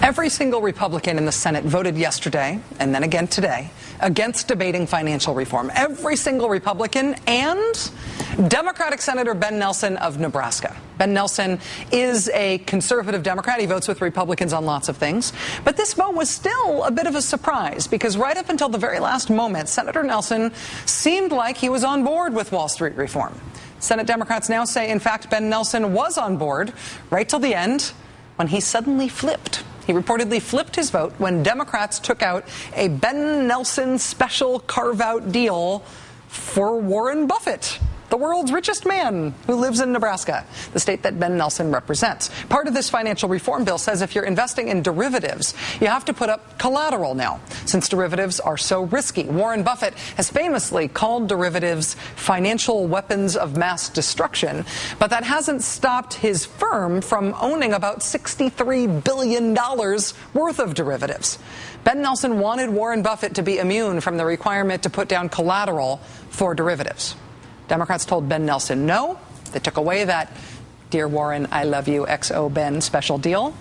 Every single Republican in the Senate voted yesterday, and then again today, against debating financial reform. Every single Republican and Democratic Senator Ben Nelson of Nebraska. Ben Nelson is a conservative Democrat. He votes with Republicans on lots of things. But this vote was still a bit of a surprise because right up until the very last moment, Senator Nelson seemed like he was on board with Wall Street reform. Senate Democrats now say, in fact, Ben Nelson was on board right till the end when he suddenly flipped. He reportedly flipped his vote when Democrats took out a Ben Nelson special carve-out deal for Warren Buffett, the world's richest man who lives in Nebraska, the state that Ben Nelson represents. Part of this financial reform bill says if you're investing in derivatives, you have to put up collateral now, since derivatives are so risky. Warren Buffett has famously called derivatives financial weapons of mass destruction, but that hasn't stopped his firm from owning about $63 billion worth of derivatives. Ben Nelson wanted Warren Buffett to be immune from the requirement to put down collateral for derivatives. Democrats told Ben Nelson no. They took away that Dear Warren, I love you, XO Ben special deal.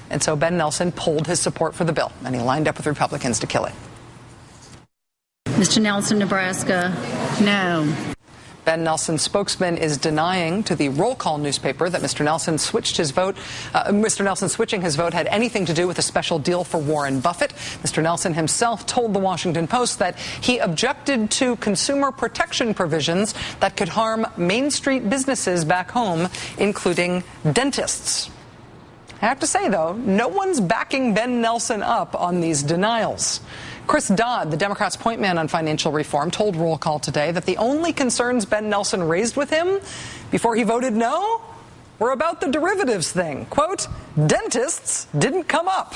And so Ben Nelson pulled his support for the bill, and he lined up with Republicans to kill it. Mr. Nelson, Nebraska, no. Ben Nelson's spokesman is denying to the Roll Call newspaper that Mr. Nelson switched his vote. Mr. Nelson switching his vote had anything to do with a special deal for Warren Buffett. Mr. Nelson himself told the Washington Post that he objected to consumer protection provisions that could harm Main Street businesses back home, including dentists. I have to say, though, no one's backing Ben Nelson up on these denials. Chris Dodd, the Democrats' point man on financial reform, told Roll Call today that the only concerns Ben Nelson raised with him before he voted no were about the derivatives thing. Quote, dentists didn't come up.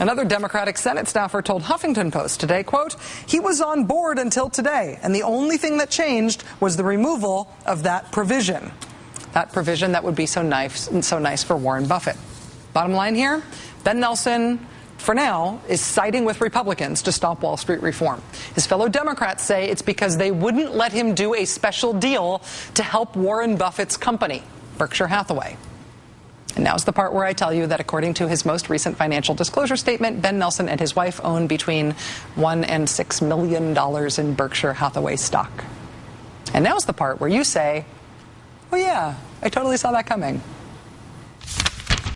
Another Democratic Senate staffer told Huffington Post today, quote, he was on board until today, and the only thing that changed was the removal of that provision. That provision that would be so nice for Warren Buffett. Bottom line here, Ben Nelson, for now, is siding with Republicans to stop Wall Street reform. His fellow Democrats say it's because they wouldn't let him do a special deal to help Warren Buffett's company, Berkshire Hathaway. And now's the part where I tell you that according to his most recent financial disclosure statement, Ben Nelson and his wife own between $1 and $6 million in Berkshire Hathaway stock. And now's the part where you say, oh yeah, I totally saw that coming.